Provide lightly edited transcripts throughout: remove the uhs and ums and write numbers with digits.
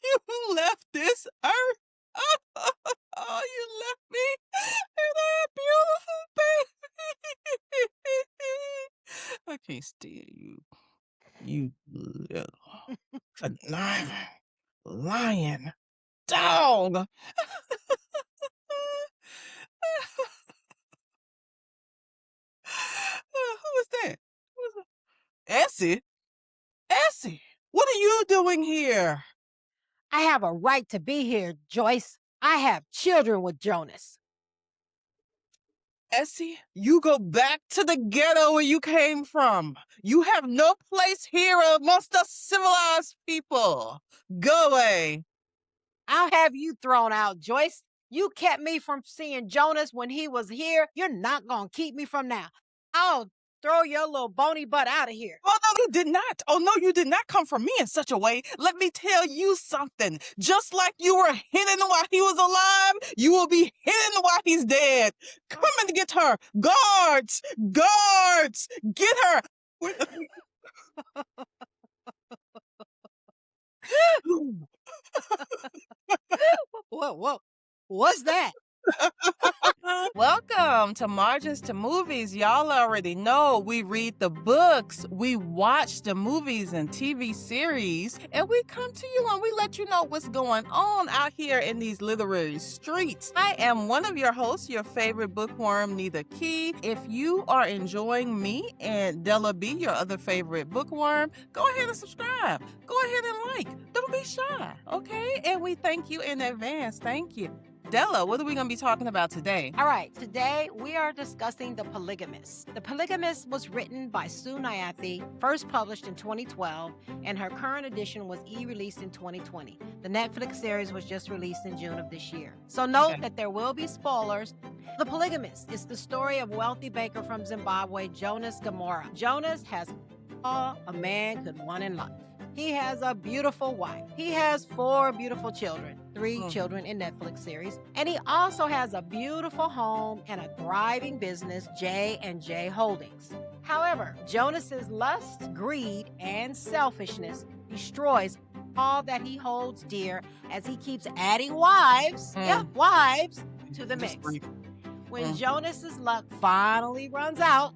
You left this earth. Oh, you left me and that beautiful baby. I can't stand you. You little conniving, lying dog. Who is that? Who is that? Essie? Essie, what are you doing here? I have a right to be here, Joyce. I have children with Jonas. Essie, you go back to the ghetto where you came from. You have no place here amongst us civilized people. Go away. I'll have you thrown out, Joyce. You kept me from seeing Jonas when he was here. You're not going to keep me from now. I'll throw your little bony butt out of here. Oh, no, you did not. Oh, no, you did not come for me in such a way. Let me tell you something. Just like you were hidden while he was alive, you will be hidden while he's dead. Come and get her. Guards! Guards! Get her! Whoa. What's that? Welcome to Margins to Movies. Y'all already know we read the books, we watch the movies and TV series, and we come to you and we let you know what's going on out here in these literary streets. I am one of your hosts, your favorite bookworm, Nita Key. If you are enjoying me and Della B, your other favorite bookworm, go ahead and subscribe. Go ahead and like. Don't be shy, okay? And we thank you in advance. Thank you. Della, what are we going to be talking about today? All right, today we are discussing The Polygamist. The Polygamist was written by Sue Nyathi, first published in 2012, and her current edition was released in 2020. The Netflix series was just released in June of this year. So note that there will be spoilers. The Polygamist is the story of wealthy banker from Zimbabwe, Jonas Gamora. Jonas has all a man could want in life. He has a beautiful wife. He has 4 beautiful children, 3 children in Netflix series. And he also has a beautiful home and a thriving business, J&J Holdings. However, Jonas's lust, greed, and selfishness destroys all that he holds dear as he keeps adding wives, wives, to the mix. When Jonas's luck finally runs out,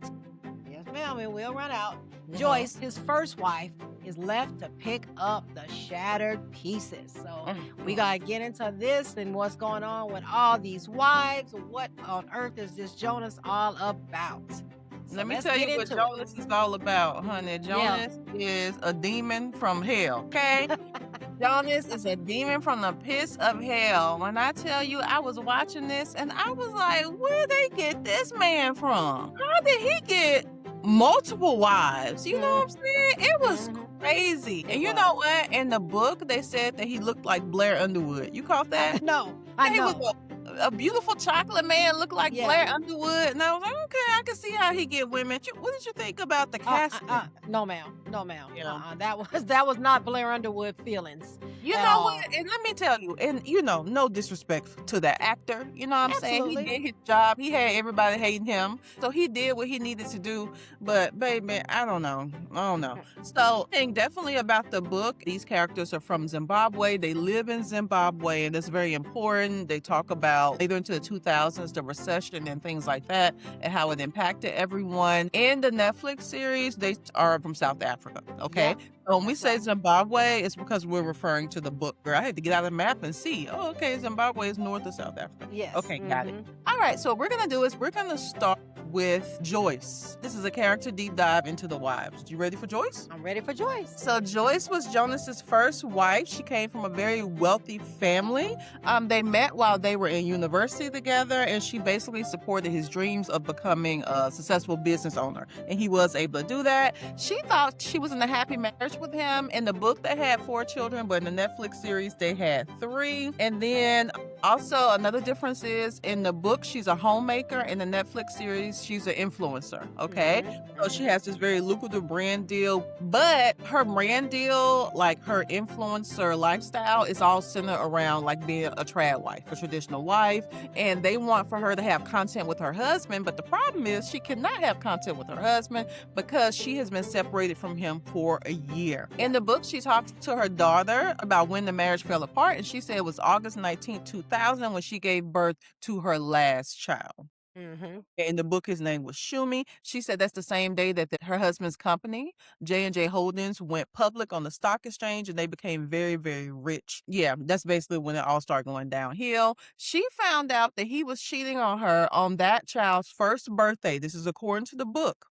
yes ma'am, it will run out, Joyce, his first wife, is left to pick up the shattered pieces. So we got to get into this and what's going on with all these wives. What on earth is this Jonas all about? So let me tell you what Jonas is all about, honey. Jonas is a demon from hell, okay? Jonas is a demon from the pits of hell. When I tell you, I was watching this and I was like, where they get this man from? How did he get multiple wives? You know what I'm saying? It was crazy. And you know what? In the book, they said that he looked like Blair Underwood. You caught that? No, I know. He was a beautiful chocolate man, looked like Blair Underwood. And I was like, okay, I can see how he get women. What did you think about the casting? No, ma'am. That was not Blair Underwood feelings. You know what? And let me tell you, and no disrespect to that actor. You know what I'm saying? He did his job. He had everybody hating him. So he did what he needed to do. But baby, I don't know. So I think definitely about the book, these characters are from Zimbabwe. They live in Zimbabwe, and it's very important. They talk about later into the 2000s, the recession and things like that, and how it impacted everyone. In the Netflix series, they are from South Africa, okay? Yeah. So when we say Zimbabwe, it's because we're referring to the book. Girl, I had to get out of the map and see. Oh, okay, Zimbabwe is north of South Africa. Yes. Okay, got it. All right, so what we're going to do is we're going to start with Joyce. This is a character deep dive into the wives. You ready for Joyce? I'm ready for Joyce. So Joyce was Jonas's first wife. She came from a very wealthy family. They met while they were in university together, and she basically supported his dreams of becoming a successful business owner. And he was able to do that. She thought she was in a happy marriage with him. In the book, they had 4 children, but in the Netflix series, they had 3. And then also another difference is in the book, she's a homemaker. In the Netflix series, she's an influencer, okay? So she has this very lucrative brand deal, but her brand deal, like her influencer lifestyle, is all centered around like being a trad wife, a traditional wife, and they want for her to have content with her husband, but the problem is she cannot have content with her husband because she has been separated from him for a year. In the book, she talks to her daughter about when the marriage fell apart, and she said it was August 19, 2000 when she gave birth to her last child. In the book, his name was Shumi. She said that's the same day that her husband's company, J&J Holdings, went public on the stock exchange and they became very, very rich. Yeah, that's basically when it all started going downhill. She found out that he was cheating on her on that child's first birthday. This is according to the book.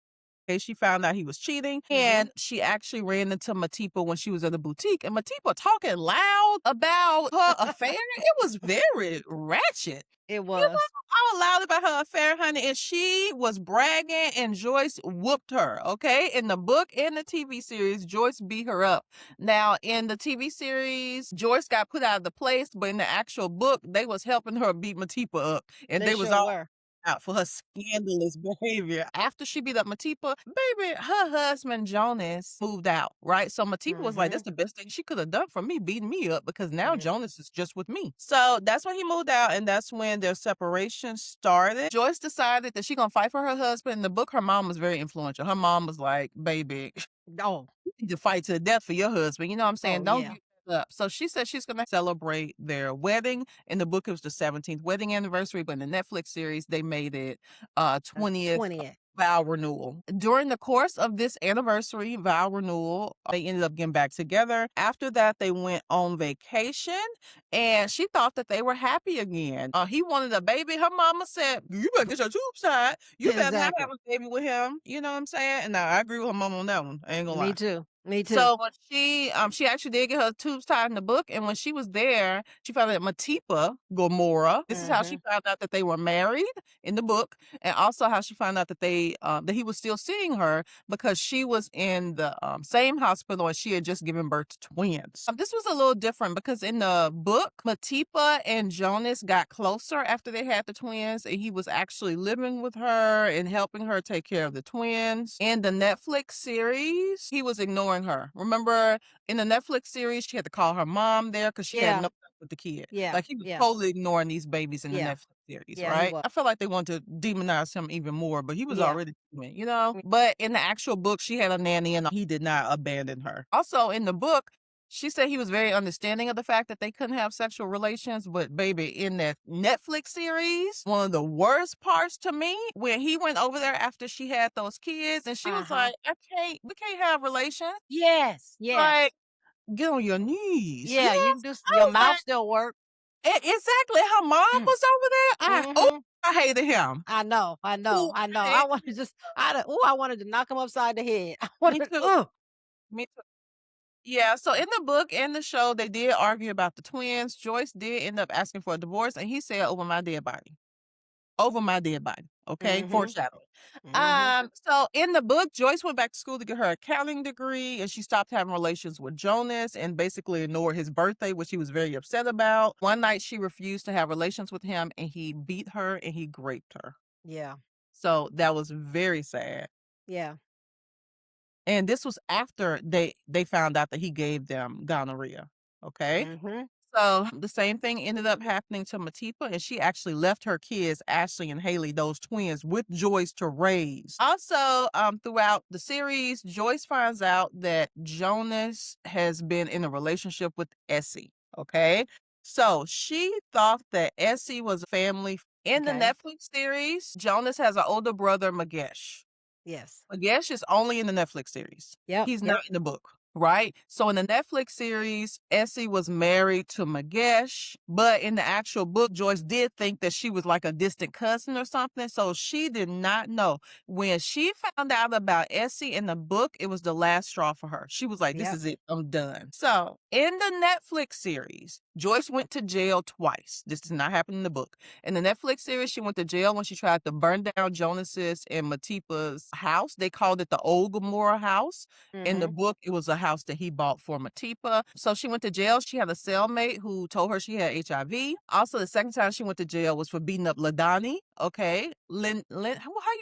Okay, she found out he was cheating, and she actually ran into Matipa when she was in the boutique, and Matipa talking loud about her affair. It was very ratchet. It was. All loud about her affair, honey, and she was bragging, and Joyce whooped her, okay? In the book and the TV series, Joyce beat her up. Now, in the TV series, Joyce got put out of the place, but in the actual book, they was helping her beat Matipa up, and they was all out for her scandalous behavior. After she beat up Matipa, baby, her husband Jonas moved out, right? So Matipa was like, that's the best thing she could have done for me, beating me up, because now Jonas is just with me. So that's when he moved out, and that's when their separation started. Joyce decided that she gonna fight for her husband. In the book, her mom was very influential. Her mom was like, baby, you need to fight to the death for your husband. You know what I'm saying? Don't give up. So she said she's going to celebrate their wedding. In the book, it was the 17th wedding anniversary, but in the Netflix series, they made it 20th. Vow renewal. During the course of this anniversary vow renewal, they ended up getting back together. After that, they went on vacation, and she thought that they were happy again. He wanted a baby. Her mama said, you better get your tubes tied. You better not have a baby with him. You know what I'm saying? And I agree with her mama on that one. I ain't gonna lie. Me too. Me too. So when she actually did get her tubes tied in the book, and when she was there, she found out Matipa Gomorrah. This is how she found out that they were married in the book, and also how she found out that that he was still seeing her because she was in the same hospital and she had just given birth to twins. This was a little different because in the book, Matipa and Jonas got closer after they had the twins, and he was actually living with her and helping her take care of the twins. In the Netflix series, he was ignoring her. Remember, in the Netflix series, she had to call her mom there because she had no contact with the kid. Like he was totally ignoring these babies in the Netflix series, right? I feel like they wanted to demonize him even more, but he was already human, you know? But in the actual book, she had a nanny and he did not abandon her. Also, in the book, she said he was very understanding of the fact that they couldn't have sexual relations, but baby, in that Netflix series, one of the worst parts to me, when he went over there after she had those kids, and she was like, we can't have relations. Yes. Like, get on your knees. Yeah, you can do, your mouth still work. Exactly. Her mom was over there. I hated him. I know. I wanted to I wanted to knock him upside the head. Me too. Yeah, so in the book and the show, they did argue about the twins. Joyce did end up asking for a divorce, and he said, over my dead body. Over my dead body. Okay, foreshadowing. So in the book, Joyce went back to school to get her accounting degree, and she stopped having relations with Jonas and basically ignored his birthday, which he was very upset about. One night, she refused to have relations with him, and he beat her and he raped her. Yeah. So that was very sad. Yeah. And this was after they found out that he gave them gonorrhea. Okay. So the same thing ended up happening to Matipa, and she actually left her kids, Ashley and Haley, those twins, with Joyce to raise. Also, throughout the series, Joyce finds out that Jonas has been in a relationship with Essie. Okay. So she thought that Essie was a family. In the Netflix series, Jonas has an older brother, Magesh. Yes. Magesh is only in the Netflix series. He's not in the book, right? So in the Netflix series, Essie was married to Magesh, but in the actual book, Joyce did think that she was like a distant cousin or something, so she did not know. When she found out about Essie in the book, it was the last straw for her. She was like, this is it, I'm done. So in the Netflix series, Joyce went to jail twice. This did not happen in the book. In the Netflix series, she went to jail when she tried to burn down Jonas's and Matipa's house. They called it the Old Gomorrah house. In the book, it was a house that he bought for Matipa. So she went to jail. She had a cellmate who told her she had HIV. Also, the second time she went to jail was for beating up Lindani. Okay. How you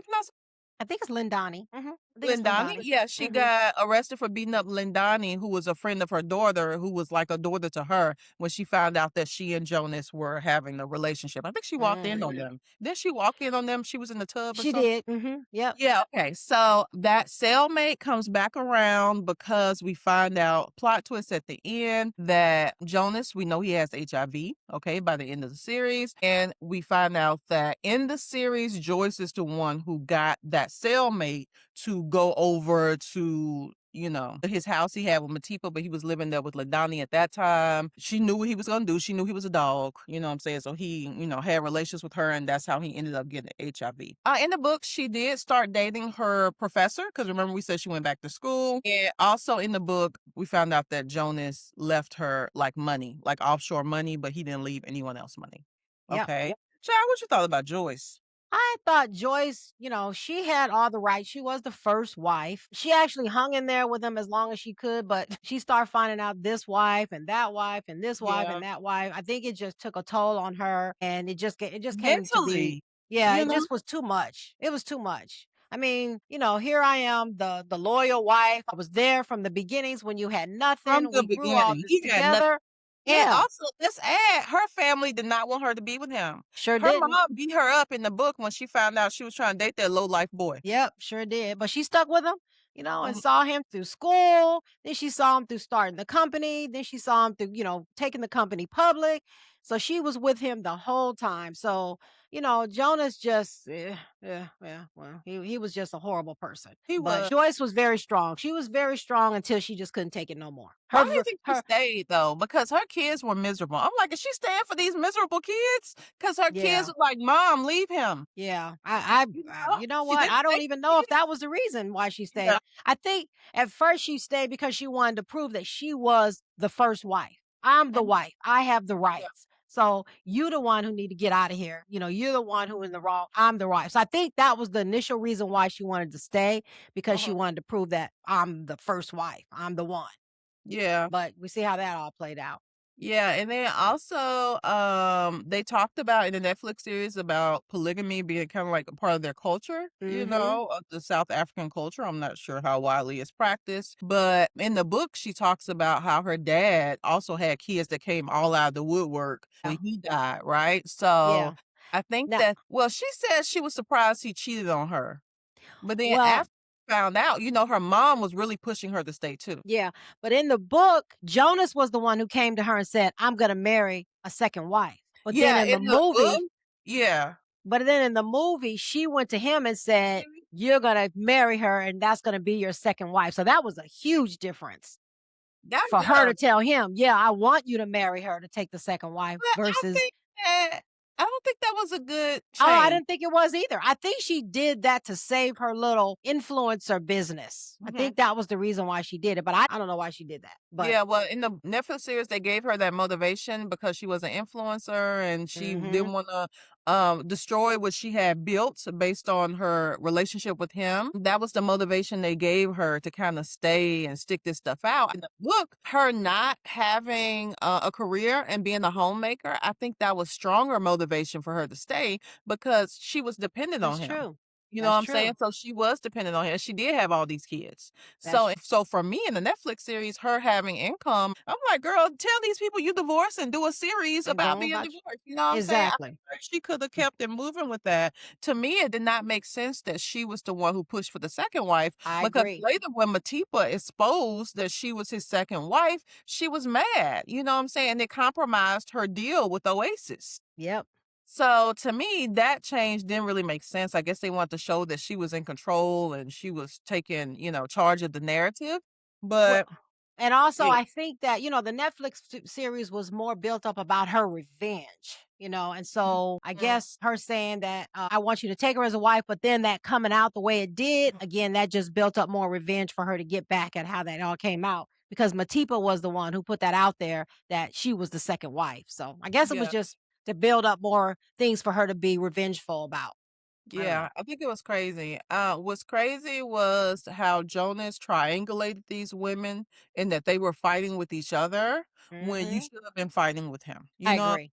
pronounce it? I think it's Lindani. I think it's Lindani? Lindani. Yeah, she got arrested for beating up Lindani, who was a friend of her daughter, who was like a daughter to her, when she found out that she and Jonas were having a relationship. I think she walked in on them. Didn't she walk in on them? She was in the tub or She something? did. Yep. Yeah, okay. So that cellmate comes back around because we find out, plot twist at the end, that Jonas, we know he has HIV, okay, by the end of the series. And we find out that in the series, Joyce is the one who got that cellmate to go over to, his house he had with Matipa, but he was living there with Lindani at that time. She knew what he was going to do. She knew he was a dog, you know what I'm saying? So he, had relations with her, and that's how he ended up getting HIV. In the book, she did start dating her professor, because remember we said she went back to school. And also in the book, we found out that Jonas left her like money, like offshore money, but he didn't leave anyone else money. Yep. Okay. Child, what you thought about Joyce? I thought Joyce, she had all the rights. She was the first wife. She actually hung in there with him as long as she could, but she started finding out this wife and that wife and this wife Yeah. and that wife. I think it just took a toll on her, and it just came to be, Mentally, yeah, you it know, just was too much. It was too much. I mean, here I am, the loyal wife. I was there from the beginnings when you had from nothing. the We grew all beginning, this he had nothing. together. And Yeah, also, let's add, her family did not want her to be with him. sure Her didn't. mom beat her up in the book when she found out she was trying to date that low-life boy. Yep, sure did. But she stuck with him, and Mhm. saw him through school. Then she saw him through starting the company. Then she saw him through, taking the company public. So she was with him the whole time. So, Jonas just, well, he was just a horrible person. He But was. Joyce was very strong. She was very strong until she just couldn't take it no more. Why do you think she Her, stayed, though? Because her kids were miserable. I'm like, is she staying for these miserable kids? Because her kids yeah. were like, Mom, leave him. Yeah, you know She what? didn't I don't say even know if that was the reason why she yeah. stayed. I think at first she stayed because she wanted to prove that she was the first wife. I'm the Mhm. wife. I have the Yeah. rights. So you the one who need to get out of here. You're the one who in the wrong. I'm the right. So I think that was the initial reason why she wanted to stay, because she Uh-huh. wanted to prove that I'm the first wife. I'm the one. Yeah. But we see how that all played out. Yeah, and then also, they talked about in the Netflix series about polygamy being kind of like a part of their culture, Mhm. of the South African culture. I'm not sure how widely it's practiced, but in the book, she talks about how her dad also had kids that came all out of the woodwork when Yeah. he died, right? So Yeah. I think Now, that, well, she said she was surprised he cheated on her, but then well, after she found out, her mom was really pushing her to stay too. yeah, but in the book, Jonas was the one who came to her and said, "I'm gonna marry a second wife." But then Yeah, in the in the book, movie yeah. she went to him and said, "You're gonna marry her, and that's gonna be your second wife." So that was a huge difference That, for her yeah. to tell him, "Yeah, I want you to marry her to take the second wife," But versus, I don't think that was a good "Oh, I change. didn't think it was either." I think she did that to save her little influencer business. I Mhm. think that was the reason why she did it, but I don't know why she did that. But Yeah, well, in the Netflix series, they gave her that motivation because she was an influencer and she didn't mhm. wanna, destroy what she had built based on her relationship with him. That was the motivation they gave her to kinda stay and stick this stuff out. In the book, her not having a career and being a homemaker, I think that was stronger motivation for her to stay because she was dependent on That's him. true. You know what That's I'm saying? true. So she was dependent on him. She did have all these kids. That's So for me in the Netflix series, her having income, I'm like, girl, tell these people you divorced and do a series and go about on being about divorced. You know what I'm saying? I exactly. feel like she could have kept it moving with that. To me, it did not make sense that she was the one who pushed for the second wife I because agree. later when Matipa exposed that she was his second wife, she was mad. You know what I'm saying? It compromised her deal with Oasis. Yep. So to me, that change didn't really make sense. I guess they wanted to show that she was in control and she was taking, charge of the narrative. Well, But and also yeah. I think that, the Netflix series was more built up about her revenge, and so I Mhm. guess her saying that, I want you to take her as a wife, but then that coming out the way it did, again, that just built up more revenge for her to get back at how that all came out because Matipa was the one who put that out there that she was the second wife. So I guess it was Yeah. just to build up more things for her to be revengeful about. I don't Yeah, know. I think it was crazy. What's crazy was how Jonas triangulated these women and that they were fighting with each other when you Hmm. should have been fighting with him. You I know, agree.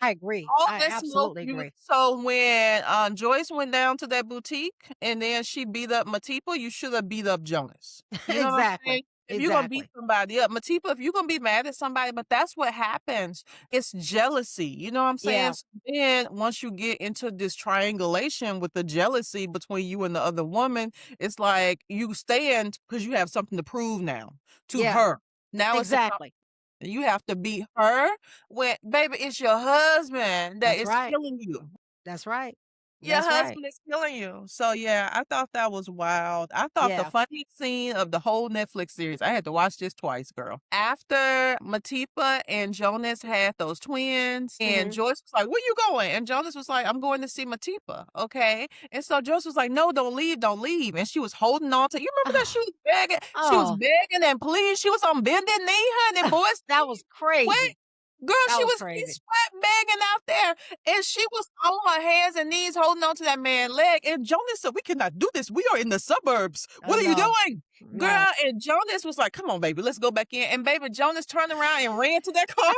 I agree. all I that smoke absolutely you agree. so when Joyce went down to that boutique and then she beat up Matipa, you should have beat up Jonas. You know what I'm saying? Exactly. If you're gonna beat Exactly. somebody up, Matipa, if you're gonna be mad at somebody, but that's what happens. It's jealousy. You know what I'm saying? Yeah. So then once you get into this triangulation with the jealousy between you and the other woman, it's like you stand because you have something to prove now to Yeah. her. Now it's a Exactly. you have to beat her when, baby, it's your husband that That's is right. killing you. That's right. Your That's right. husband is killing you. So yeah, I thought that was wild. I thought the Yeah. funniest scene of the whole Netflix series, I had to watch this twice, girl. After Matipa and Jonas had those twins, and Hmm. Joyce was like, "Where you going?" And Jonas was like, "I'm going to see Matipa." Okay. And so Joyce was like, "No, don't leave, don't leave." And she was holding on to, you remember that she Oh, was begging? She was oh, begging and pleading. She was on bended knee, honey. Boys, that was wait. crazy. Girl, That she was was he's crazy. sweat begging out there, and she was on her hands and knees holding on to that man's leg. And Jonas said, "We cannot do this. We are in the suburbs. Oh What are you no. doing?" No. Girl, and Jonas was like, "Come on, baby, let's go back in." And baby, Jonas turned around and ran to that car.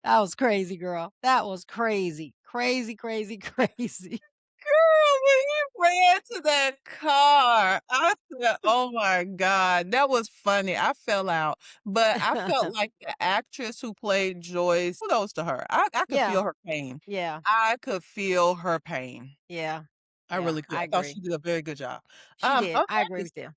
That was crazy, girl. That was crazy. Crazy, crazy, crazy. Girl, when he ran to that car, I said, "Oh my God, that was funny." I fell out, but I felt like the actress who played Joyce, kudos to her. I could Yeah. feel her pain. Yeah. I could feel her pain. Yeah. I Yeah. really could. I I thought agree. she did a very good job. She did. I agree Okay. with you.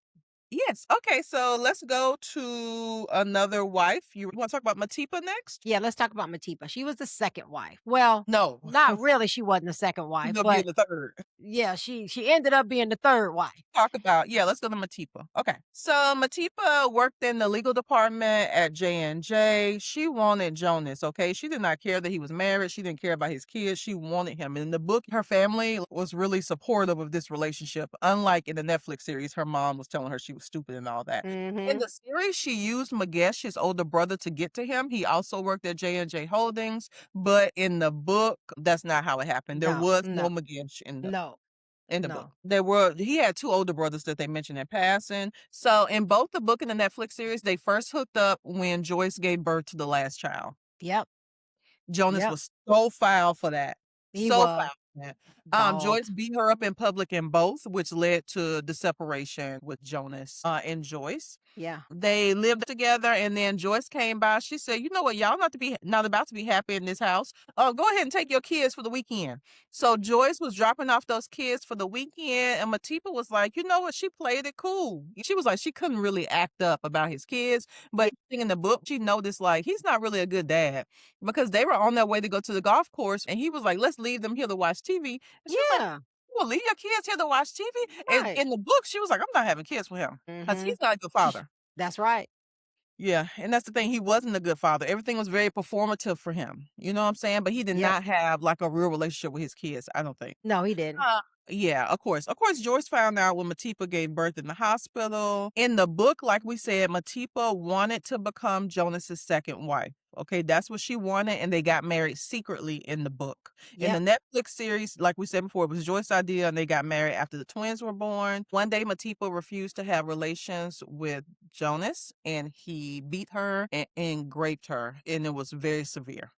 Yes. Okay. So let's go to another wife. You want to talk about Matipa next? Yeah, let's talk about Matipa. She was the second wife. Well, No, not really, she wasn't the second she's wife, gonna be in but the third. yeah, she ended up being the third wife. Talk about, yeah, let's go to Matipa. Okay. So Matipa worked in the legal department at J&J. She wanted Jonas, okay? She did not care that he was married. She didn't care about his kids. She wanted him. In the book, her family was really supportive of this relationship. Unlike in the Netflix series, her mom was telling her she was stupid and all that. In Mhm. the series, she used Magesh, his older brother, to get to him. He also worked at J&J Holdings, but in the book, that's not how it happened. There No. was no No. Magesh No. in the book. No. He had two older brothers that they mentioned in passing. So in both the book and the Netflix series, they first hooked up when Joyce gave birth to the last child. Yep. Jonas Yep. was so foul for that. He So was foul for that. dog. Joyce beat her up in public in both, which led to the separation with Jonas and Joyce. Yeah. They lived together, and then Joyce came by. She said, "You know what? Y'all not about to be happy in this house. Go ahead and take your kids for the weekend." So Joyce was dropping off those kids for the weekend, and Matipa was like, "You know what? She played it cool." She was like, she couldn't really act up about his kids, Yeah. but in the book, she noticed like he's not really a good dad because they were on their way to go to the golf course, and he was like, "Let's leave them here to watch TV." And she was like, Yeah. "Well, leave your kids here to watch TV." And Right. in the book, she was like, "I'm not having kids with him because Mhm. he's not a good father." That's right. Yeah, and that's the thing, he wasn't a good father. Everything was very performative for him, you know what I'm saying? But he did Yep. not have, like, a real relationship with his kids, I don't think. No, he didn't. Yeah, of course. Of course, Joyce found out when Matipa gave birth in the hospital. In the book, like we said, Matipa wanted to become Jonas's second wife. Okay, that's what she wanted, and they got married secretly in the book. In the Yep. Netflix series, like we said before, it was Joyce's idea, and they got married after the twins were born. One day, Matipa refused to have relations with Jonas, and he beat her and raped her, and it was very severe.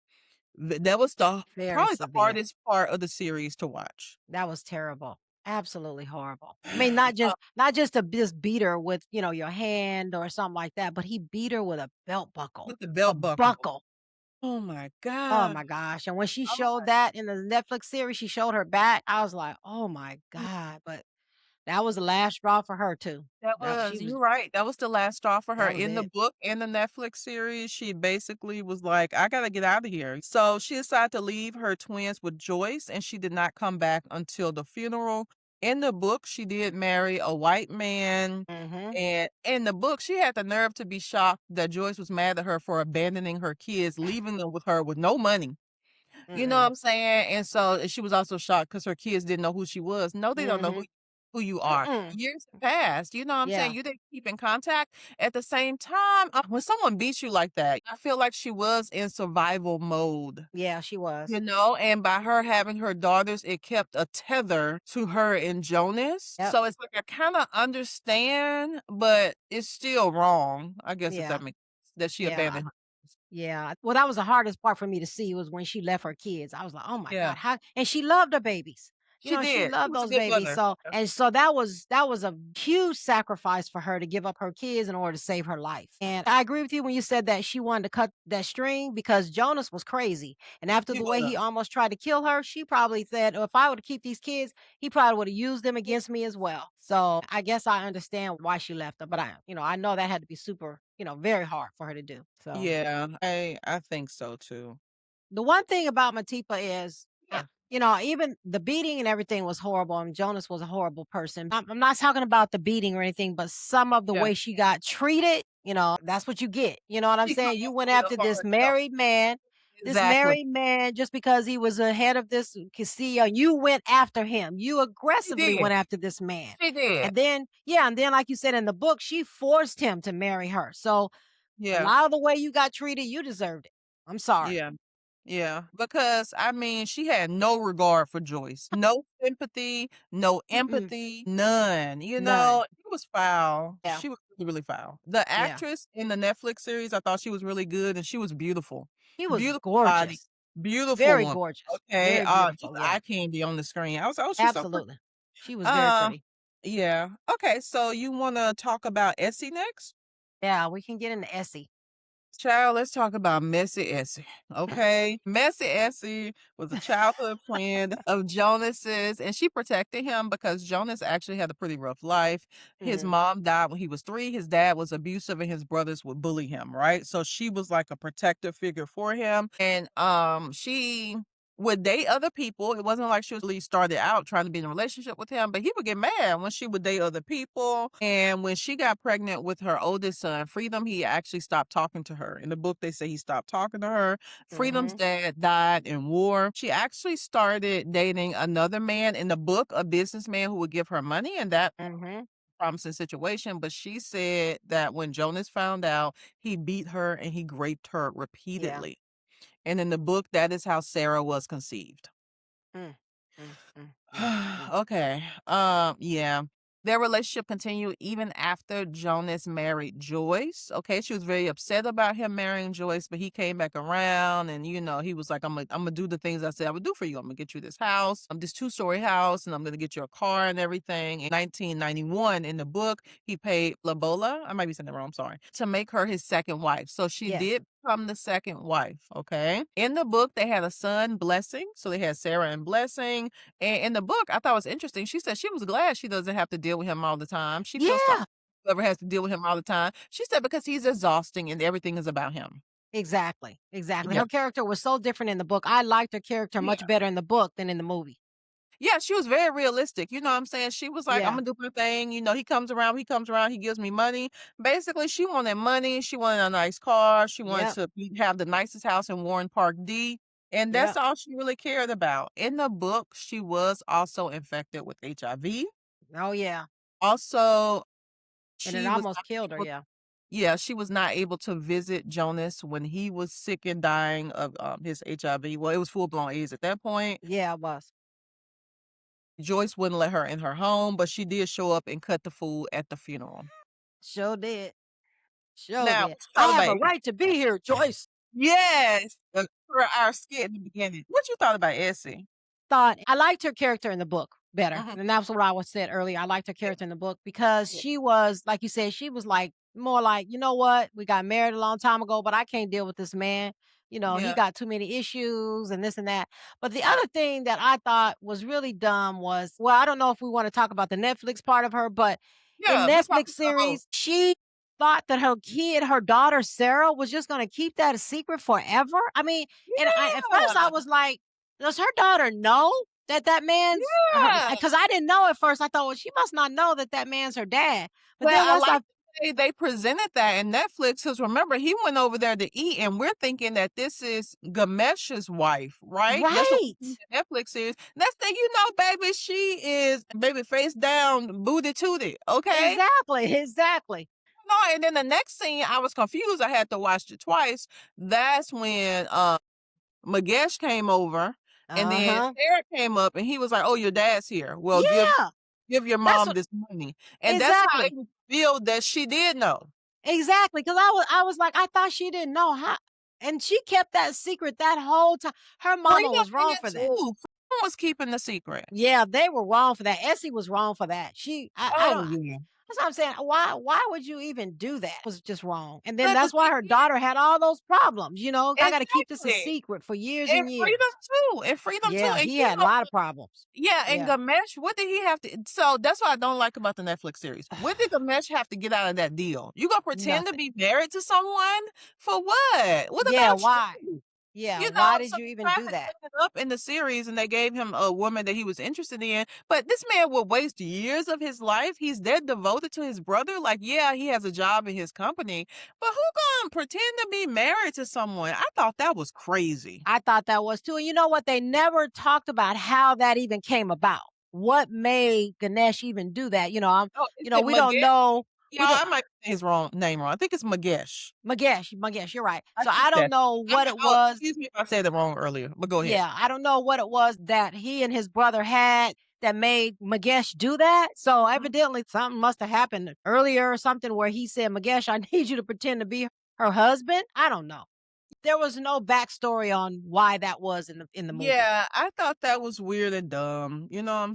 That was Very probably the severe. hardest part of the series to watch. That was terrible. Absolutely horrible. I mean, not just to just beat her with, your hand or something like that, but he beat her with a belt buckle. With the A belt buckle. buckle. Oh my Oh god. my gosh. And when she Oh showed that in the Netflix series, she showed her back. I was like, "Oh my my God." But that was the last straw for her too. that That she was was you're right, that was the last straw for her. that was In the it. book and the Netflix series, she basically was like, "I gotta get out of here." So she decided to leave her twins with Joyce, and she did not come back until the funeral. In the book, she did marry a white man, Mhm. and in the book, she had the nerve to be shocked that Joyce was mad at her for abandoning her kids, leaving them with her with no money. You know what Mm-mm. I'm saying? And so she was also shocked because her kids didn't know who she was. No, they don't know Mhm. who you are. Mm-mm. Years have passed, you know what I'm saying? Yeah. You didn't keep in contact. At the same time, when someone beats you like that, I feel like she was in survival mode. Yeah, she was. You know, and by her having her daughters, it kept a tether to her and Jonas. Yep. So it's like I kind of understand, but it's still wrong, I guess, if Yeah. that makes sense, that she Yeah. abandoned her. Yeah. Well, that was the hardest part for me to see was when she left her kids. I was like, "Oh my Yeah, god, how," and she loved her babies. she She did. She loved was a those good babies. mother. So, Yeah. and so that was a huge sacrifice for her to give up her kids in order to save her life. And I agree with you when you said that she wanted to cut that string because Jonas was crazy. And after He the way was. he almost tried to kill her, she probably said, "Oh, if I were to keep these kids, he probably would have used them against me as well." So, I guess I understand why she left her, but I know that had to be super, very hard for her to do. So, Yeah, I think so too. the one thing about Matipa is, Yeah, even the beating and everything was horrible, and Jonas was a horrible person. I'm not talking about the beating or anything, but some of the yeah. way she got treated, that's what you get. You know what I'm She come saying? You up went with it after for herself. this Exactly. married man, just because he was ahead of this casino. You went after him. You She aggressively did. went after this man. She did. And then, like you said in the book, she forced him to marry her. So a Yeah, lot of the way you got treated, you deserved it. I'm sorry. yeah. Yeah, because I mean, she had no regard for Joyce, no sympathy, no Mm-mm. empathy, none. You know, None. it was foul. Yeah. She was really, really foul. The Yeah. actress in the Netflix series, I thought she was really good, and she was beautiful, She was beautiful body, gorgeous. beautiful Very woman. gorgeous. Okay, Very just beautiful, yeah. eye candy on the screen. I was, oh, she's so pretty. Absolutely. She was very Uh, pretty. yeah. Okay, so you want to talk about Essie next? Yeah, we can get into Essie. Child, let's talk about Messy Essie. Okay. Messy Essie was a childhood friend of Jonas's, and she protected him because Jonas actually had a pretty rough life. His Mhm. mom died when he was 3. His dad was abusive, and his brothers would bully him, right? So she was like a protective figure for him. And she would date other people. It wasn't like she was really started out trying to be in a relationship with him, but he would get mad when she would date other people. And when she got pregnant with her oldest son, Freedom, he actually stopped talking to her. In the book, they say he stopped talking to her. Freedom's Mhm. dad died in war. She actually started dating another man in the book, a businessman who would give her money, and that Mhm. promising situation. But she said that when Jonas found out, he beat her and he raped her Yeah. repeatedly. And in the book, that is how Sarah was conceived. Mm. Mm, mm, mm, mm. Okay. Yeah. Their relationship continued even after Jonas married Joyce. Okay. She was very upset about him marrying Joyce, but he came back around and, he was like, I'm gonna do the things I said I would do for you. I'm gonna get you this house, this 2-story house, and I'm gonna get you a car and everything. In 1991, in the book, he paid Labola, I might be saying that wrong, I'm sorry, to make her his second wife. So she Yes. did become the second wife. Okay. In the book, they had a son, Blessing. So they had Sarah and Blessing. And in the book, I thought it was interesting. She said she was glad she doesn't have to deal with him all the time. She feels sorry Yeah. whoever has to deal with him all the time. She said because he's exhausting and everything is about him. Exactly. Exactly. Yeah. Her character was so different in the book. I liked her character Yeah. much better in the book than in the movie. Yeah, she was very realistic. You know what I'm saying? She was like, I'm Yeah. gonna do my thing. He comes around, he gives me money. Basically, she wanted money. She wanted a nice car. She wanted Yep. to have the nicest house in Warren Park D. And that's Yep. all she really cared about. In the book, she was also infected with HIV. Oh yeah. Also, And it she was almost not killed her. able Yeah. yeah, she was not able to visit Jonas when he was sick and dying of, his HIV. Well, it was full-blown AIDS at that point. Yeah, it was. Joyce wouldn't let her in her home, but she did show up and cut the food at the funeral. Sure did. Sure Now, did. what you I thought have about a it? right to be here, Joyce. Yes, for our skit in the beginning. What you thought about Essie? Thought I liked her character in the book better, Mhm. and that's what I was said earlier. I liked her Yeah, character in the book because yeah, she was, like you said, she was like more like, you know what, we got married a long time ago, but I can't deal with this man. He yeah, got too many issues and this and that. But the other thing that I thought was really dumb was, well, I don't know if we want to talk about the Netflix part of her, but in yeah, we Netflix talking to the whole series, she thought that her daughter Sarah, was just going to keep that a secret forever. I mean, and at first I Yeah, was like, does her daughter know that man's her? yeah. Because I didn't know at first. I thought, well, she must not know that man's her dad. But Well, then I once like I it way they presented that in Netflix, because remember, he went over there to eat, and we're thinking that this is Gamesh's wife, right? That's what Right. the Netflix is. Next thing you know, baby, she is baby face down, booty tooty. Okay. Exactly, exactly. No, and then the next scene, I was confused. I had to watch it twice. That's when Magesh came over, and then Uh-huh. Sarah came up, and he was like, "Oh, your dad's here. Well, Yeah. give your That's mom what this money." And that's how it exactly. revealed that she did know. Exactly. Because I was like, I thought she didn't know how, and she kept that secret that whole time. Her mama Freedom was wrong did for that. too. Freedom was keeping the secret. Yeah, they were wrong for that. Essie was wrong for that. I Oh, don't yeah. that's what I'm saying. Why would you even do that? It was just wrong. And then But the that's why thing her daughter had all those problems, I got to keep this a exactly. secret for years And and Freedom years. too, and Freedom too, Yeah, and he you had a know lot of problems. yeah, and Yeah. Gamesh, what did he have to so that's what I don't like about the Netflix series. What did Gamesh have to get out of that deal? You gonna pretend to Nothing. be married to someone? For what? What Yeah, about why? you? Yeah, You know, why did so you they even tried do to that? set it up in the series, and they gave him a woman that he was interested in, but this man would waste years of his life. He's that devoted to his brother. Like, yeah, he has a job in his company, but who gonna pretend to be married to someone? I thought that was crazy. I thought that was too. And you know what? They never talked about how that even came about. What made Ganesh even do that? Oh, is it We don't Magesh? know. Yeah, We don't I might say his name wrong. I think it's Magesh. Magesh, you're right. I So think I don't that. know I what mean, it oh, was. excuse me if I said it wrong earlier, but go ahead. Yeah, I don't know what it was that he and his brother had that made Magesh do that. So Mhm. evidently something must have happened earlier or something where he said, Magesh, I need you to pretend to be her husband. I don't know. There was no backstory on why that was in the movie. Yeah, I thought that was weird and dumb. You know what I'm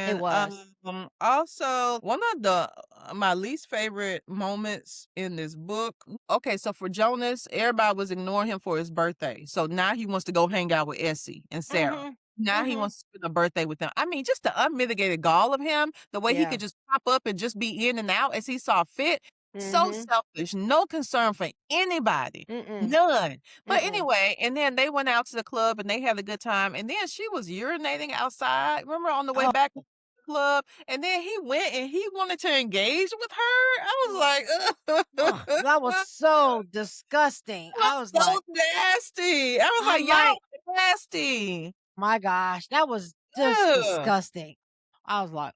It saying? was. Also, one of the my least favorite moments in this book. Okay, so for Jonas, everybody was ignoring him for his birthday. So now he wants to go hang out with Essie and Sarah. Mhm. Now he Mhm. wants to spend a birthday with them. I mean, just the unmitigated gall of him, the way he Yeah. could just pop up and just be in and out as he saw fit. So Mhm. selfish, no concern for anybody. Mm-mm. None. But Mm-mm. anyway, and then they went out to the club and they had a good time. And then she was urinating outside. Remember on the way Oh, back to the club? And then he went and he wanted to engage with her. I was like, oh, ugh. that was so disgusting. It was I was so like, nasty. I was I'm like, like, y'all nasty. my gosh, that was just Ugh. disgusting. I was like,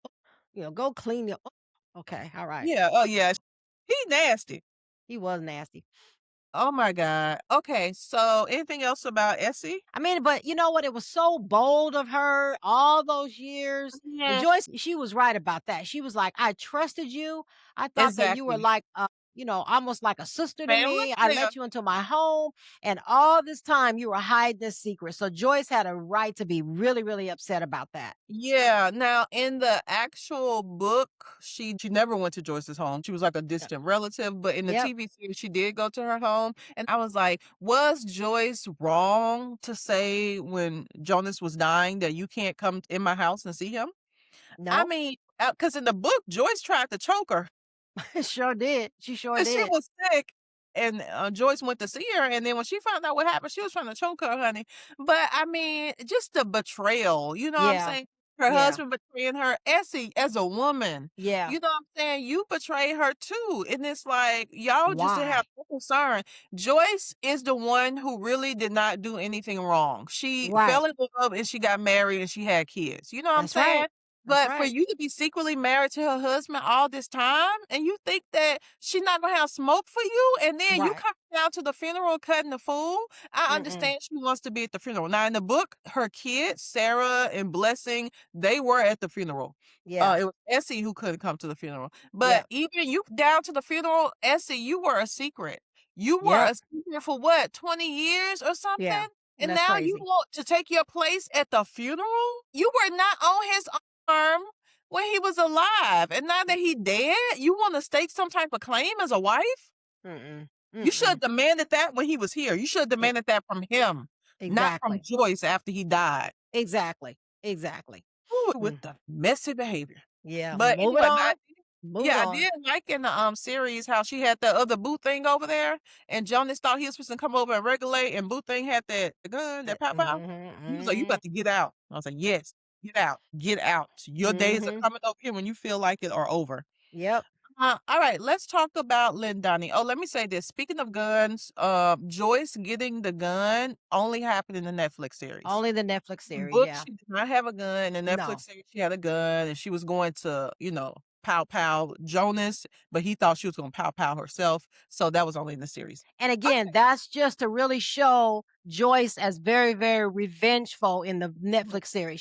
go clean your. Okay, all right. Yeah. Oh yeah. He nasty. He was nasty. Oh my God. Okay. So anything else about Essie? I mean, but you know what? It was so bold of her all those years. And Yeah. Joyce, she was right about that. She was like, I trusted you. I thought that you were Exactly. like, almost like a sister to Family? me. I Yeah. let you into my home. And all this time you were hiding this secret. So Joyce had a right to be really, really upset about that. Yeah. Now, in the actual book, she never went to Joyce's home. She was like a Yep. distant relative, but in the Yep. TV series, she did go to her home. And I was like, was Joyce wrong to say when Jonas was dying that you can't come in my house and see him? I No, mean, because in the book, Joyce tried to choke her. sure did. She sure And she did. was sick, and, Joyce went to see her, and then when she found out what happened, she was trying to choke her, honey. But, I mean, just the betrayal, you know what I'm Yeah. saying? Her Yeah. husband betraying her, Essie, as a woman, Yeah. you know what I'm saying? You betray her too, and it's like, y'all just didn't have Why? no concern. Joyce is the one who really did not do anything wrong. She fell Right. in love, and she got married, and she had kids, you know what I'm That's saying? right. That's But for right. you to be secretly married to her husband all this time, and you think that she's not gonna have smoke for you, and then you Right. come down to the funeral cutting the fool. I Mm-mm. understand she wants to be at the funeral. Now in the book, her kids, Sarah and Blessing, they were at the funeral. Yeah. It was Essie who couldn't come to the funeral. But Yep. even you down to the funeral, Essie, you were a secret. You were Yep. a secret for what, 20 years or Yeah. something? And That's now you crazy. want to take your place at the funeral? You were not on his arm when he was alive, and now that he dead, you wanna stake some type of claim as a wife? Mm-mm. You should have Mm-mm. demanded that when he was here. You should have E demanded that from him, not from exactly. Joyce after he died. Exactly. Exactly. Ooh, with Mm. the messy behavior. Yeah. But Move it anyway, but on. Move it I on. did like in the, series how she had that other boo thing over there, and Jonas thought he was supposed to come over and regulate, and boo thing had the gun, that pow pow. Mhm. He was like, "You Mhm. about to get out." I was like, "Yes, get out, get out. Your days are Mhm. coming over here when you feel like it are over." Yep. All right, let's talk about Lindani. Oh, let me say this. Speaking of guns, Joyce getting the gun only happened in the Netflix series. Only the Netflix The series, book, yeah. she did not have a gun. In the Netflix No. series, she had a gun, and she was going to, pow pow Jonas, but he thought she was going to pow pow herself. So that was only in the series. And again, Okay. that's just to really show Joyce as very, very revengeful in the Netflix series.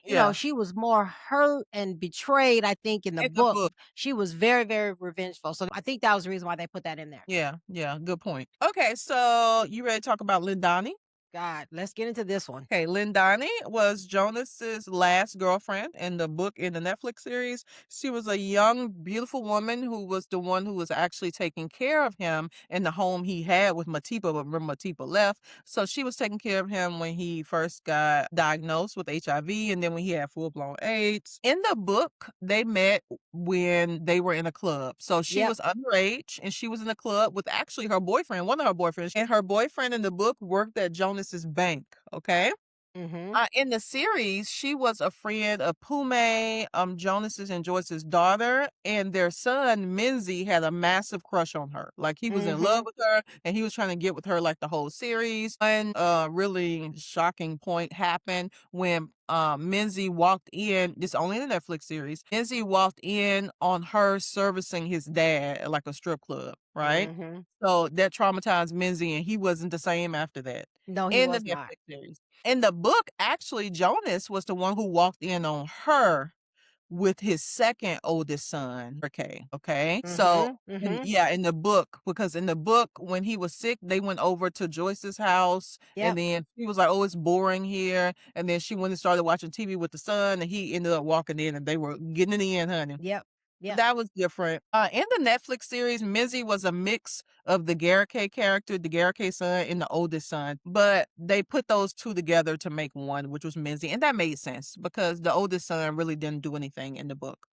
Yeah, She was more hurt and betrayed, I think, in the in the book. book. She was very, very revengeful. So I think that was the reason why they put that in there. Yeah, yeah, good point. Okay, so you ready to talk about Lindani? God, let's get into this one. Okay, Lindani was Jonas's last girlfriend in the book in the Netflix series. She was a young, beautiful woman who was the one who was actually taking care of him in the home he had with Matipa, but remember Matipa left. So she was taking care of him when he first got diagnosed with HIV and then when he had full-blown AIDS. In the book, they met when they were in a club. So she Yep. was underage and she was in a club with actually her boyfriend, one of her boyfriends. And her boyfriend in the book worked at Jonas's bank. Okay. Mm-hmm. In the series, she was a friend of Pume, Jonas's and Joyce's daughter, and their son, Minzy, had a massive crush on her. Like he was in Mm-hmm. love with her and he was trying to get with her like the whole series. One really shocking point happened when Minzy walked in, this only in the Netflix series. Minzy walked in on her servicing his dad at like a strip club, right? Mm-hmm. So that traumatized Minzy and he wasn't the same after that No, he in the was not. Netflix series. In the book, actually, Jonas was the one who walked in on her with his second oldest son, okay? Okay. So, Mm-hmm. Mm-hmm. in the book, because in the book, when he was sick, they went over to Joyce's house, and Yep. then she was like, "Oh, it's boring here." And then she went and started watching TV with the son, and he ended up walking in, and they were getting it in, honey. Yep. Yep. That was different. In the Netflix series, Mizzy was a mix of the Garrett character, the Garrett son, and the oldest son. But they put those two together to make one, which was Mizzy. And that made sense because the oldest son really didn't do anything in the book.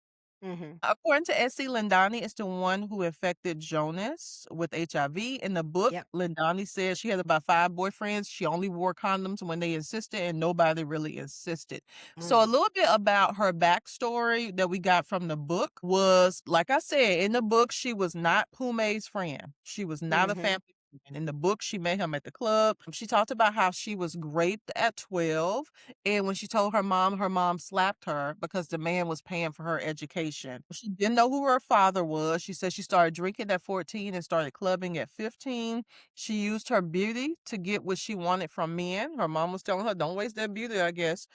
Mm-hmm. According to Essie, Lindani is the one who infected Jonas with HIV. In the book, Yep. Lindani said she had about 5 boyfriends. She only wore condoms when they insisted, and nobody really insisted. So, a Mm. little bit about her backstory that we got from the book was, like I said, in the book, she was not Pume's friend. She was not a Mm-hmm. family friend. In the book, she met him at the club. She talked about how she was raped at 12 and when she told her mom slapped her because the man was paying for her education. She didn't know who her father was. She said she started drinking at 14 and started clubbing at 15. She used her beauty to get what she wanted from men. Her mom was telling her, don't waste that beauty, I guess.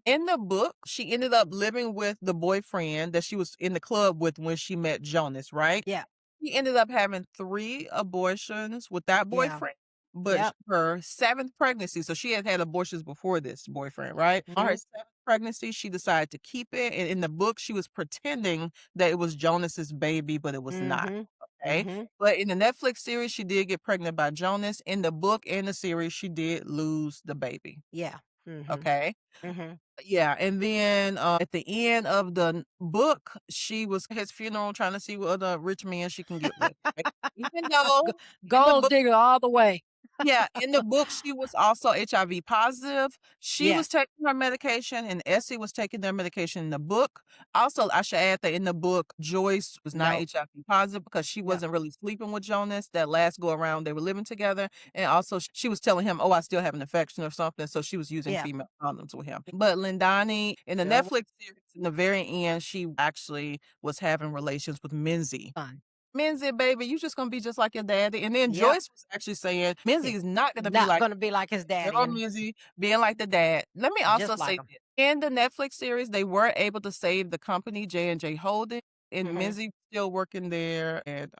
In the book, she ended up living with the boyfriend that she was in the club with when she met Jonas, right? Yeah. She ended up having 3 abortions with that Yeah. boyfriend, but Yep. her 7th pregnancy so she had had abortions before this boyfriend, right? On her Mm-hmm. 7th pregnancy, she decided to keep it, and in the book, she was pretending that it was Jonas's baby, but it was not, Mm-hmm. okay? Mm-hmm. But in the Netflix series, she did get pregnant by Jonas. In the book and the series, she did lose the baby, Yeah. Mm-hmm. okay? Mm-hmm. Yeah, and then, at the end of the book, she was at his funeral trying to see what other rich man she can get with, right? Even though in the Gold book digger all the way. yeah, in the book, she was also HIV positive. She was Yes. taking her medication, and Essie was taking their medication in the book. Also, I should add that in the book, Joyce was not No. HIV positive because she No. wasn't really sleeping with Jonas. That last go around, they were living together. And also, she was telling him, "Oh, I still have an infection or something." So she was using Yeah. female condoms with him. But Lindani, in the Sure was Netflix series, in the very end, she actually was having relations with Minzy. fun. Minzy, baby, you just gonna be just like your daddy. And then Yep. Joyce was actually saying Yeah. Minzy is not gonna be Not like gonna be like his daddy girl and Minzy being like the dad. Let me also just like say him. this. In the Netflix series, they were able to save the company, J&J Holding, and Mm-hmm. Minzy was still working there, and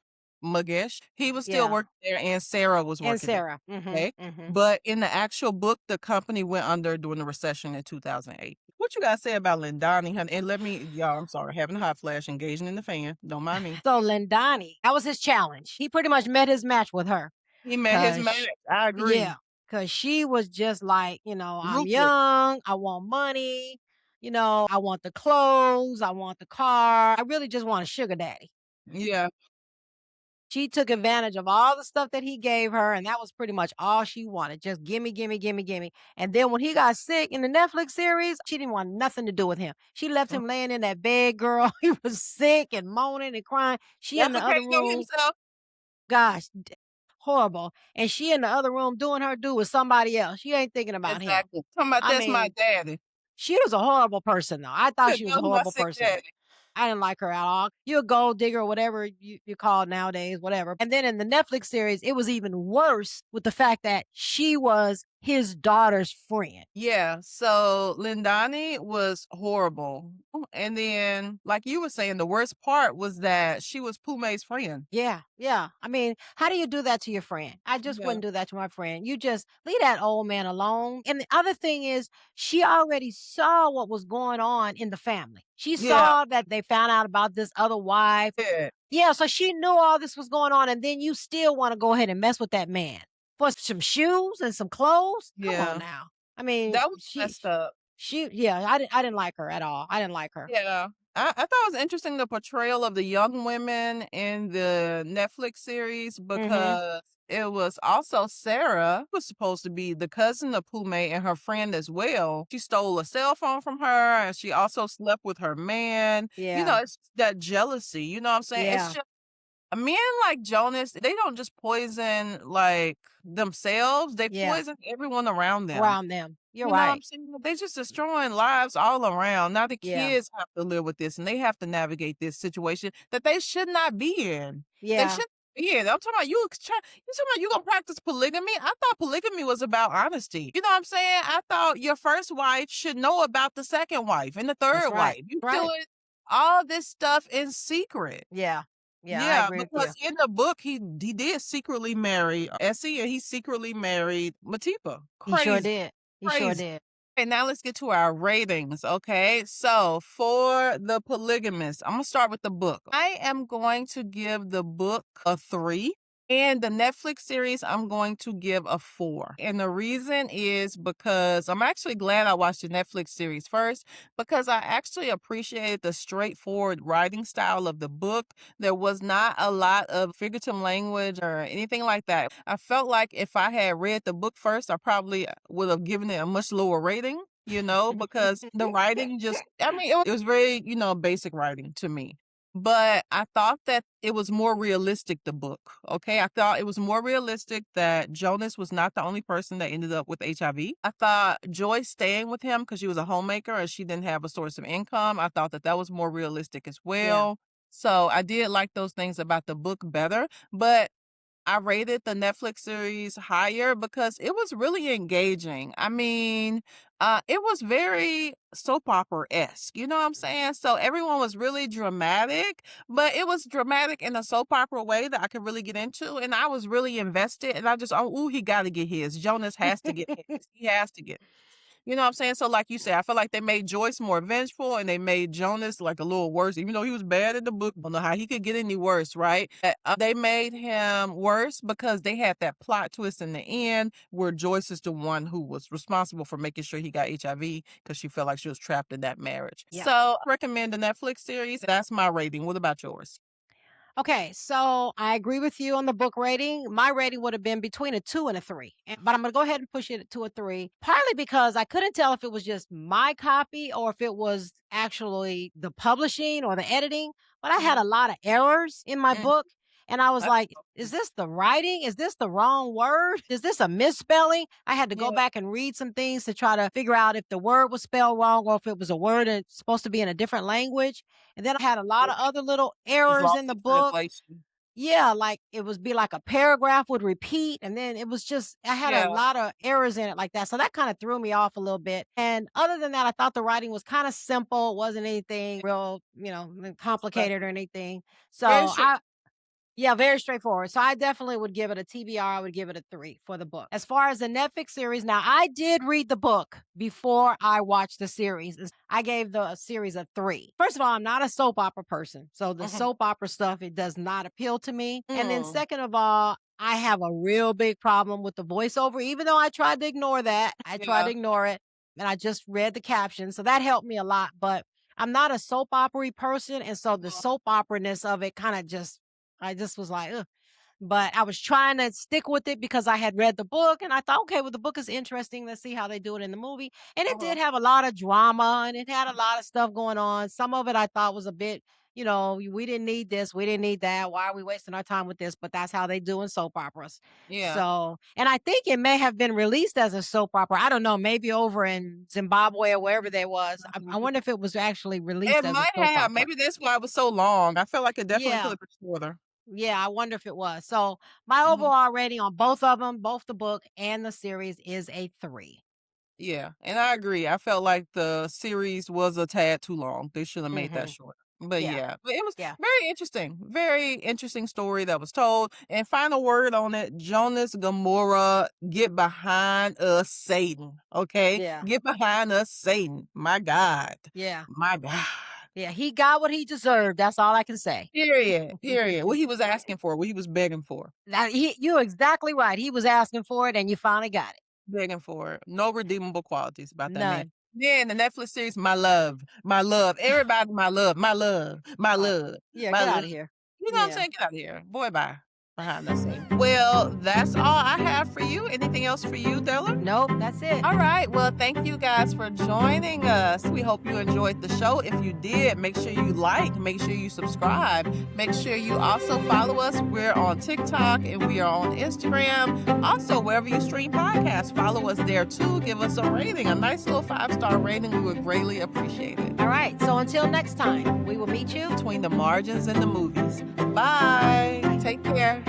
Mugesh, he was still Yeah. working there, and Sarah was And working there. Sarah. Mm-hmm. Okay. Mm-hmm. But in the actual book, the company went under during the recession in 2008. What you gotta say about Lindani, honey? And let me, y'all, I'm sorry, having a hot flash, engaging in the fan. Don't mind me. So Lindani, that was his challenge. He pretty much met his match with her. He met his Cause match. I yeah, agree. cause she was just like, I'm Ruthless. young, I want money, I want the clothes, I want the car. I really just want a sugar daddy. Yeah. She took advantage of all the stuff that he gave her, and that was pretty much all she wanted. Just gimme, gimme, gimme, gimme. And then when he got sick in the Netflix series, she didn't want nothing to do with him. She left Mm. him laying in that bed, girl. He was sick and moaning and crying. She in the other Defecating on room, himself. gosh, horrible. And she in the other room doing her due with somebody else. She ain't thinking about him. Exactly. Talking about I that's my mean, daddy. she was a horrible person, though. I thought she was a That was my horrible sick person. daddy. I didn't like her at all. You a gold digger or whatever you call it nowadays, whatever. And then in the Netflix series, it was even worse with the fact that she was his daughter's friend. Yeah, so Lindani was horrible. And then, like you were saying, the worst part was that she was Pume's friend. Yeah, yeah. I mean, how do you do that to your friend? I just Yeah. wouldn't do that to my friend. You just leave that old man alone. And the other thing is, she already saw what was going on in the family. She Yeah. saw that they found out about this other wife. Yeah. Yeah, so she knew all this was going on, and then you still want to go ahead and mess with that man for some shoes and some clothes. Come on Yeah. now. I mean, That was messed up. yeah, I didn't like her at all. I didn't like her. Yeah. I thought it was interesting the portrayal of the young women in the Netflix series Hmm. because it was also Sarah was supposed to be the cousin of Pume and her friend as well. She stole a cell phone from her and she also slept with her man. Yeah, It's that jealousy. You know what I'm saying? It's yeah, just men like Jonas, they don't just poison like themselves, they yeah. poison everyone around them. Around them. You're You know what I'm right. saying? They just destroying lives all around. Now the Yeah, kids have to live with this and they have to navigate this situation that they should not be in. They yeah. shouldn't be in. I'm talking about you talking about you gonna practice polygamy? I thought polygamy was about honesty. You know what I'm saying? I thought your first wife should know about the second wife and the That's third right. wife. You Right. doing all this stuff in secret. Yeah. Yeah, I Yeah, agree with you. because in the book he did secretly marry Essie and he secretly married Matipa. He sure Crazy, did. He sure crazy. did. Okay, now let's get to our ratings. Okay, so for the Polygamist, I'm gonna start with the book. I am going to give the book a 3. And the Netflix series, I'm going to give a 4. And the reason is because I'm actually glad I watched the Netflix series first because I actually appreciated the straightforward writing style of the book. There was not a lot of figurative language or anything like that. I felt like if I had read the book first, I probably would have given it a much lower rating, because the writing just, I mean, it was very, basic writing to me. But I thought that it was more realistic, the book. Okay. I thought it was more realistic that Jonas was not the only person that ended up with HIV. I thought Joyce staying with him because she was a homemaker and she didn't have a source of income. I thought that that was more realistic as Yeah. well. So I did like those things about the book better. But I rated the Netflix series higher because it was really engaging. I mean, it was very soap opera-esque, you know what I'm saying? So everyone was really dramatic, but it was dramatic in a soap opera way that I could really get into, and I was really invested, and I just, oh, ooh, he gotta get his. Jonas has to get his. He has to get you know what I'm saying? So, like you said, I feel like they made Joyce more vengeful and they made Jonas like a little worse, even though he was bad in the book. I don't know how he could get any worse, right? They made him worse because they had that plot twist in the end where Joyce is the one who was responsible for making sure he got HIV because she felt like she was trapped in that marriage. Yeah. So, I recommend the Netflix series. That's my rating. What about yours? Okay, so I agree with you on the book rating. My rating would have been between a 2 and a 3. But I'm going to go ahead and push it to a 3, partly because I couldn't tell if it was just my copy or if it was actually the publishing or the editing. But I had Mhm. a lot of errors in my Mm, book. And I was that's like, is this the writing? Is this the wrong word? Is this a misspelling? I had to go yeah, back and read some things to try to figure out if the word was spelled wrong or if it was a word that's supposed to be in a different language. And then I had a lot yeah. of other little Was errors lost in the in book. translation. Yeah, like it was be like a paragraph would repeat, and then it was just I had a Yeah, lot of errors in it like that. So that kind of threw me off a little bit. And other than that, I thought the writing was kind of simple, wasn't anything real, complicated or anything. very So straightforward. I yeah, very straightforward. So I definitely would give it a TBR. I would give it a 3 for the book. As far as the Netflix series, now I did read the book before I watched the series. I gave the series a 3. First of all, I'm not a soap opera person. So the Mhm. soap opera stuff, it does not appeal to me. And then Mm, second of all, I have a real big problem with the voiceover, even though I tried to ignore that. I tried to yeah. ignore it and I just read the caption. So that helped me a lot. But I'm not a soap opera person. And so the Mhm. soap opera ness of it kind of I just was like, ugh. but I was trying to stick with it because I had read the book and I thought, okay, well, the book is interesting. Let's see how they do it in the movie. And it Uh-huh. did have a lot of drama and it had a lot of stuff going on. Some of it I thought was a bit, we didn't need this, we didn't need that. Why are we wasting our time with this? But that's how they do in soap operas. Yeah. So, and I think it may have been released as a soap opera. I don't know, maybe over in Zimbabwe or wherever they was. I Mhm. wonder if it was actually It released as a might soap have. opera. Maybe that's why it was so long. I felt like it definitely could Yeah. have been shorter. Yeah, I wonder if it was. So my Mhm. overall rating on both of them, both the book and the series, is a 3. Yeah, and I agree. I felt like the series was a tad too long. They should have made that Mhm. shorter. But Yeah. yeah, but it was Yeah. very interesting story that was told. And final word on it, Jonas Gamora, get behind us, Satan. Okay, Yeah. get behind us, Satan. My God, Yeah. my God. Yeah. He got what he deserved. That's all I can say. Period. Period. What he was asking for, what he was begging for. You're exactly right. He was asking for it and you finally got it. Begging for it. No redeemable qualities about that man. None. Then the Netflix series, My Love, My Love. Everybody, my love, my love, my Uh, love, yeah, my get love. out of here. You know what I'm Yeah. saying? Get out of here. Boy, bye. Behind that scene. Well, that's all I have for you. Anything else for you, Della? Nope, that's it. All right. Well, thank you guys for joining us. We hope you enjoyed the show. If you did, make sure you like, make sure you subscribe, make sure you also follow us. We're on TikTok and we are on Instagram. Also, wherever you stream podcasts, follow us there too. Give us a rating, a nice little 5-star rating. We would greatly appreciate it. All right. So until next time, we will meet you Between the margins and the movies. Bye. Take care.